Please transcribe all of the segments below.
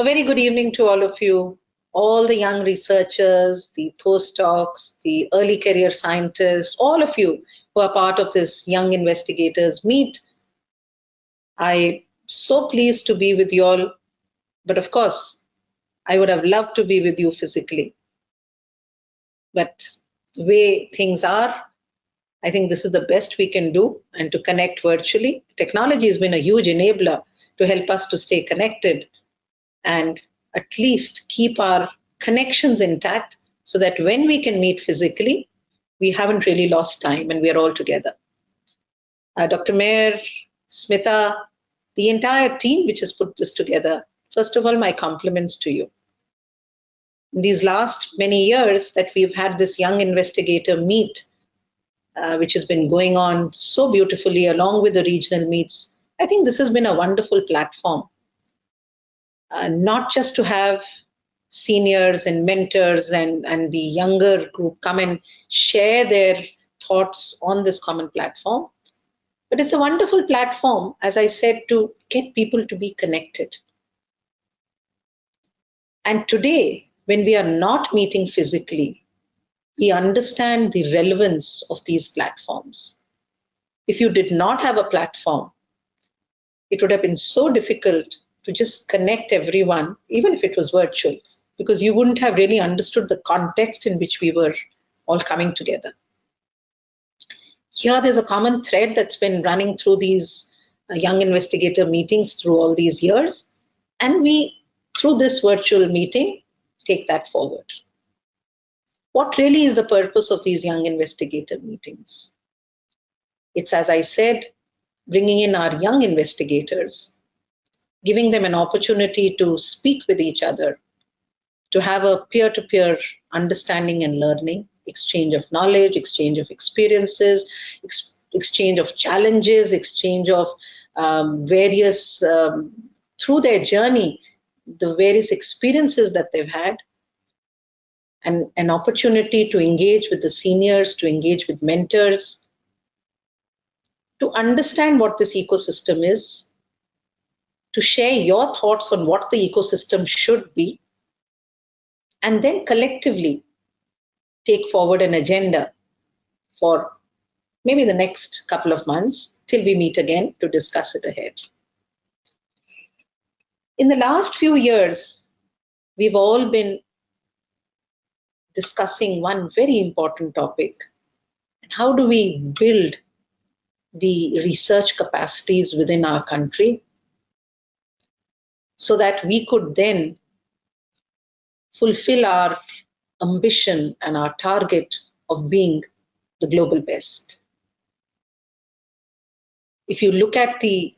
A very good evening to all of you, all the young researchers, the postdocs, the early career scientists, all of you who are part of this Young Investigators Meet. I'm so pleased to be with you all, but of course, I would have loved to be with you physically. But the way things are, I think this is the best we can do, and to connect virtually. Technology has been a huge enabler to help us to stay connected and at least keep our connections intact so that when we can meet physically, we haven't really lost time and we are all together. Dr. Mayor, Smita, the entire team which has put this together, first of all, my compliments to you. In these last many years that we've had this young investigator meet, which has been going on so beautifully along with the regional meets, I think this has been a wonderful platform. Not just to have seniors and mentors and the younger group come and share their thoughts on this common platform, but it's a wonderful platform, as I said, to get people to be connected. And today, when we are not meeting physically, we understand the relevance of these platforms. If you did not have a platform, it would have been so difficult to just connect everyone, even if it was virtual, because you wouldn't have really understood the context in which we were all coming together. Here, there's a common thread that's been running through these young investigator meetings through all these years, and we, through this virtual meeting, take that forward. What really is the purpose of these young investigator meetings? It's, as I said, bringing in our young investigators, giving them an opportunity to speak with each other, to have a peer-to-peer understanding and learning, exchange of knowledge, exchange of experiences, exchange of challenges, exchange of various, through their journey, the various experiences that they've had, and an opportunity to engage with the seniors, to engage with mentors, to understand what this ecosystem is, to share your thoughts on what the ecosystem should be, and then collectively take forward an agenda for maybe the next couple of months till we meet again to discuss it ahead. In the last few years, we've all been discussing one very important topic. How do we build the research capacities within our country so that we could then fulfill our ambition and our target of being the global best? If you look at the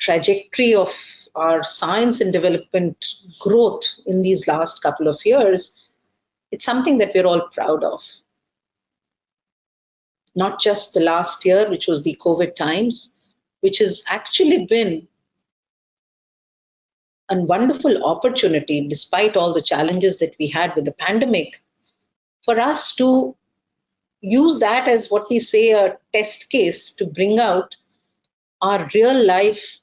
trajectory of our science and development growth in these last couple of years, it's something that we're all proud of. Not just the last year, which was the COVID times, which has actually been a wonderful opportunity, despite all the challenges that we had with the pandemic, for us to use that as what we say a test case to bring out our real life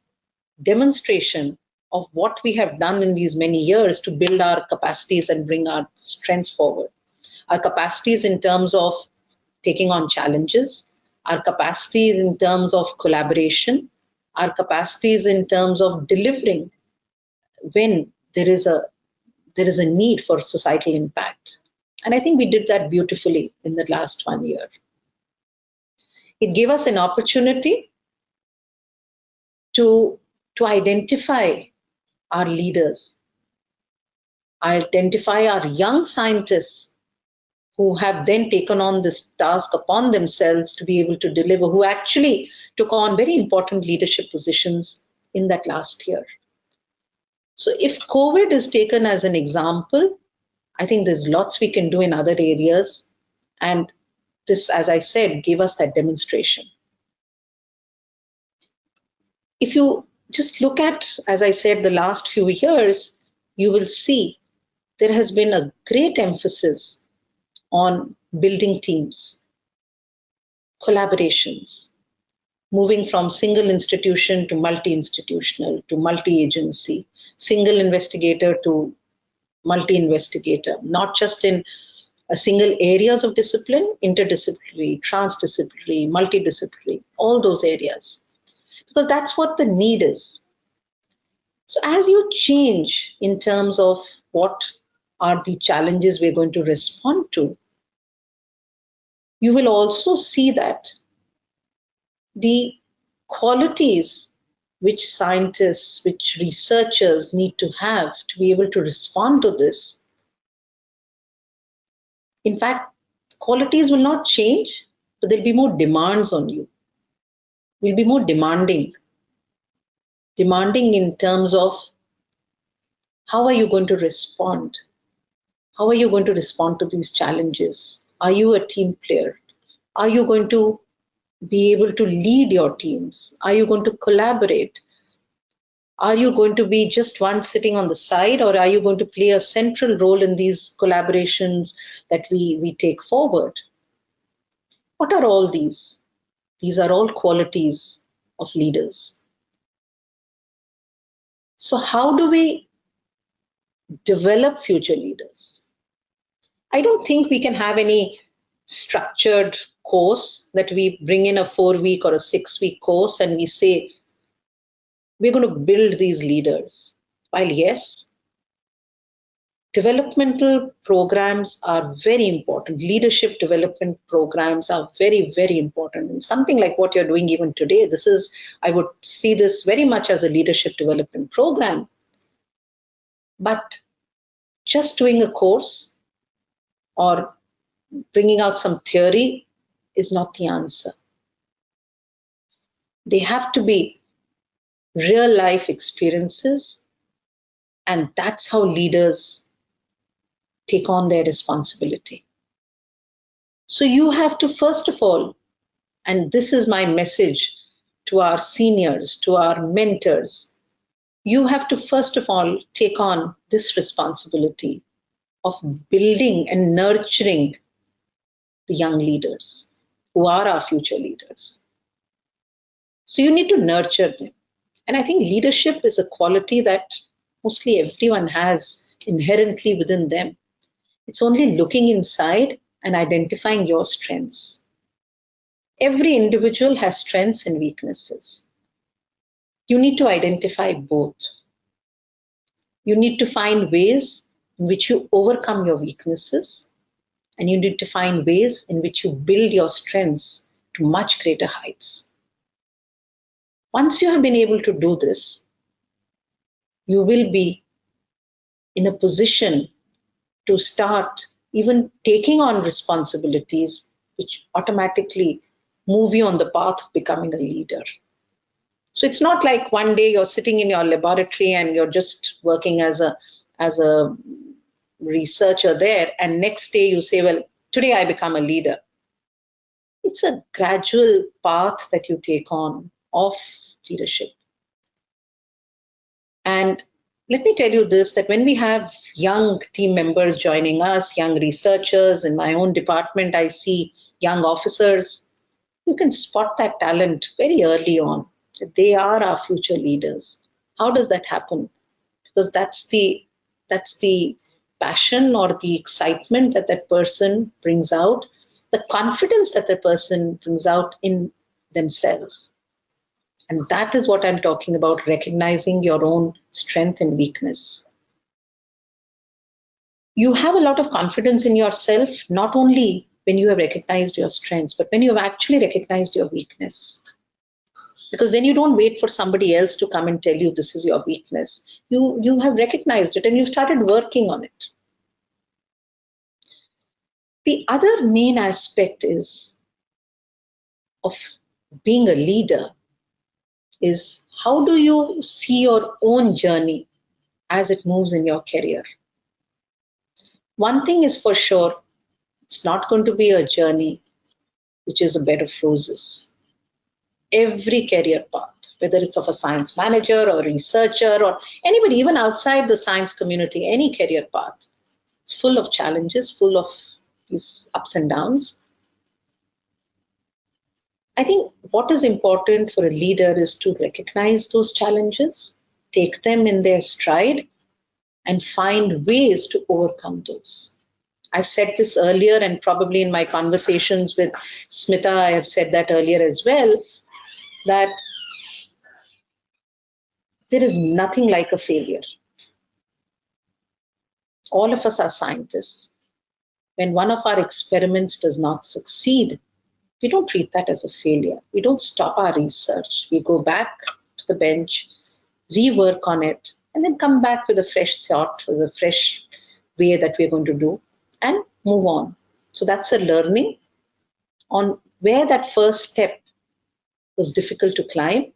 demonstration of what we have done in these many years to build our capacities and bring our strengths forward. Our capacities in terms of taking on challenges, our capacities in terms of collaboration, our capacities in terms of delivering when there is a need for societal impact. And I think we did that beautifully in the last 1 year. It gave us an opportunity to identify our leaders, identify our young scientists who have then taken on this task upon themselves to be able to deliver, who actually took on very important leadership positions in that last year. So if COVID is taken as an example, I think there's lots we can do in other areas. And this, as I said, gave us that demonstration. If you just look at, as I said, the last few years, you will see there has been a great emphasis on building teams, collaborations, moving from single institution to multi-institutional to multi-agency, single investigator to multi-investigator, not just in a single areas of discipline, interdisciplinary, transdisciplinary, multidisciplinary, all those areas, because that's what the need is. So as you change in terms of what are the challenges we're going to respond to, you will also see that the qualities which scientists, which researchers need to have to be able to respond to this, in fact, qualities will not change, but there'll be more demands on you. Will be more demanding in terms of how are you going to respond? How are you going to respond to these challenges? Are you a team player? Are you going to be able to lead your teams? Are you going to collaborate? Are you going to be just one sitting on the side, or are you going to play a central role in these collaborations that we take forward? What are all these? These are all qualities of leaders. So how do we develop future leaders? I don't think we can have any structured course that we bring in a 4-week or a 6-week course and we say, we're going to build these leaders. While yes, developmental programs are very important. Leadership development programs are very, very important. And something like what you're doing even today, I would see this very much as a leadership development program. But just doing a course or bringing out some theory is not the answer. They have to be real life experiences, and that's how leaders take on their responsibility. So you have to, first of all, and this is my message to our seniors, to our mentors, you have to first of all take on this responsibility of building and nurturing the young leaders who are our future leaders. So you need to nurture them. And I think leadership is a quality that mostly everyone has inherently within them. It's only looking inside and identifying your strengths. Every individual has strengths and weaknesses. You need to identify both. You need to find ways in which you overcome your weaknesses, and you need to find ways in which you build your strengths to much greater heights. Once you have been able to do this, you will be in a position to start even taking on responsibilities which automatically move you on the path of becoming a leader. So it's not like one day you're sitting in your laboratory and you're just working as a researcher there, and next day you say, well, today I become a leader. It's a gradual path that you take on of leadership. And let me tell you this, that when we have young team members joining us, young researchers, in my own department, I see young officers, you can spot that talent very early on. They are our future leaders. How does that happen? Because that's the passion or the excitement that that person brings out, the confidence that the person brings out in themselves. And that is what I'm talking about, recognizing your own strength and weakness. You have a lot of confidence in yourself, not only when you have recognized your strengths, but when you have actually recognized your weakness. Because then you don't wait for somebody else to come and tell you this is your weakness. You have recognized it and you started working on it. The other main aspect of being a leader is, how do you see your own journey as it moves in your career? One thing is for sure, it's not going to be a journey which is a bed of roses. Every career path, whether it's of a science manager or researcher or anybody, even outside the science community, any career path, it's full of challenges, full of these ups and downs. I think what is important for a leader is to recognize those challenges, take them in their stride, and find ways to overcome those. I've said this earlier, and probably in my conversations with Smita, I have said that earlier as well, that there is nothing like a failure. All of us are scientists. When one of our experiments does not succeed, we don't treat that as a failure. We don't stop our research. We go back to the bench, rework on it, and then come back with a fresh thought, with a fresh way that we're going to do, and move on. So that's a learning on where that first step was difficult to climb.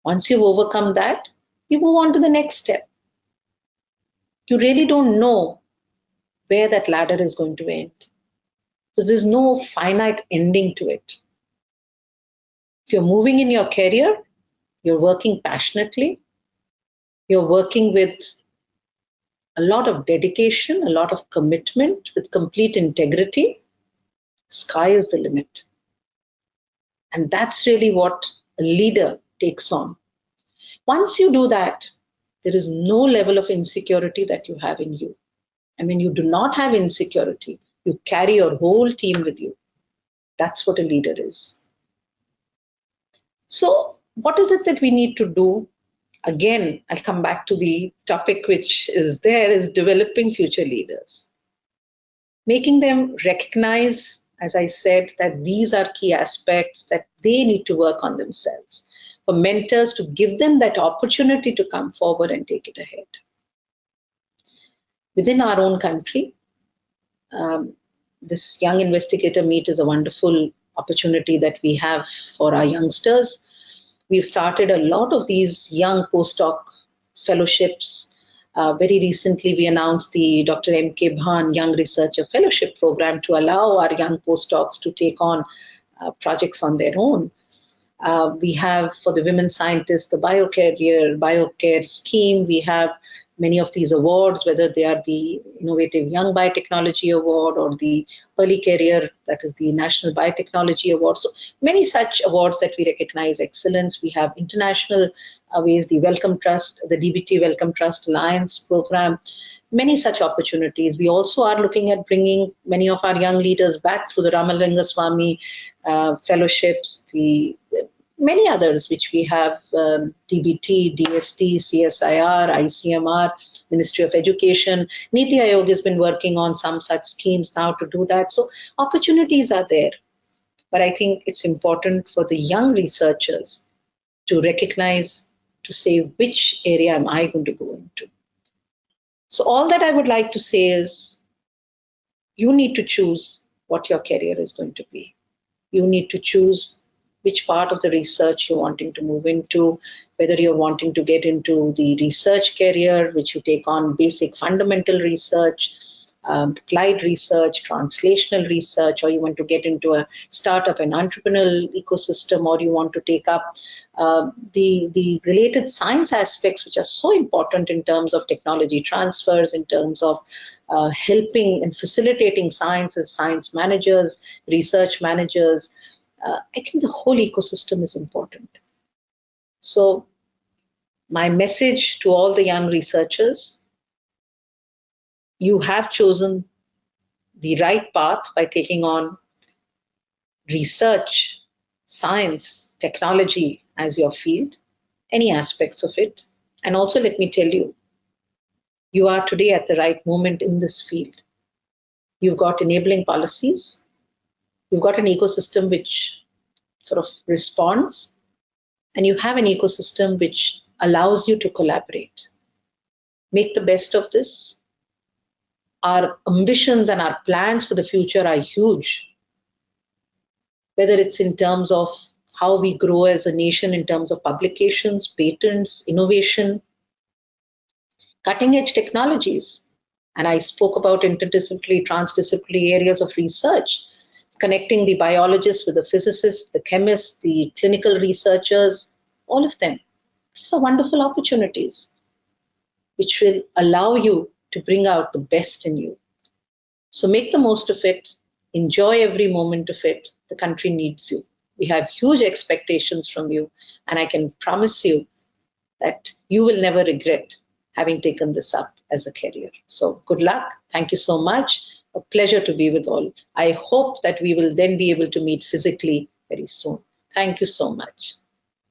Once you've overcome that, you move on to the next step. You really don't know where that ladder is going to end, because there's no finite ending to it. If you're moving in your career, you're working passionately, you're working with a lot of dedication, a lot of commitment, with complete integrity, sky is the limit. And that's really what a leader takes on. Once you do that, there is no level of insecurity that you have in you. And when you do not have insecurity, you carry your whole team with you. That's what a leader is. So, what is it that we need to do? Again, I'll come back to the topic which is there, is developing future leaders. Making them recognize, as I said, that these are key aspects that they need to work on themselves. For mentors to give them that opportunity to come forward and take it ahead. Within our own country, this Young Investigator Meet is a wonderful opportunity that we have for our youngsters. We've started a lot of these young postdoc fellowships. Very recently, we announced the Dr. M.K. Bhan Young Researcher Fellowship Program to allow our young postdocs to take on projects on their own. We have, for the women scientists, the BioCare scheme. We have many of these awards, whether they are the Innovative Young Biotechnology Award or the Early Career, that is the National Biotechnology Award. So many such awards that we recognize excellence. We have international ways, the Welcome Trust, the DBT Welcome Trust Alliance program, many such opportunities. We also are looking at bringing many of our young leaders back through the Ramalinga fellowships, the many others which we have, DBT, DST, CSIR, ICMR, Ministry of Education. Niti Aayog has been working on some such schemes now to do that. So opportunities are there. But I think it's important for the young researchers to recognize, to say, which area am I going to go into? So all that I would like to say is, you need to choose what your career is going to be. You need to choose which part of the research you're wanting to move into, whether you're wanting to get into the research career, which you take on basic fundamental research, applied research, translational research, or you want to get into a startup and entrepreneurial ecosystem, or you want to take up the related science aspects, which are so important in terms of technology transfers, in terms of helping and facilitating science as science managers, research managers. I think the whole ecosystem is important. So my message to all the young researchers, you have chosen the right path by taking on research, science, technology as your field, any aspects of it. And also let me tell you, you are today at the right moment in this field. You've got enabling policies. You've got an ecosystem which sort of responds, and you have an ecosystem which allows you to collaborate. Make the best of this. Our ambitions and our plans for the future are huge, whether it's in terms of how we grow as a nation in terms of publications, patents, innovation, cutting edge technologies. And I spoke about interdisciplinary, transdisciplinary areas of research, connecting the biologists with the physicists, the chemists, the clinical researchers, all of them. These are wonderful opportunities which will allow you to bring out the best in you. So make the most of it. Enjoy every moment of it. The country needs you. We have huge expectations from you, and I can promise you that you will never regret having taken this up as a career. So good luck. Thank you so much. A pleasure to be with all. I hope that we will then be able to meet physically very soon. Thank you so much.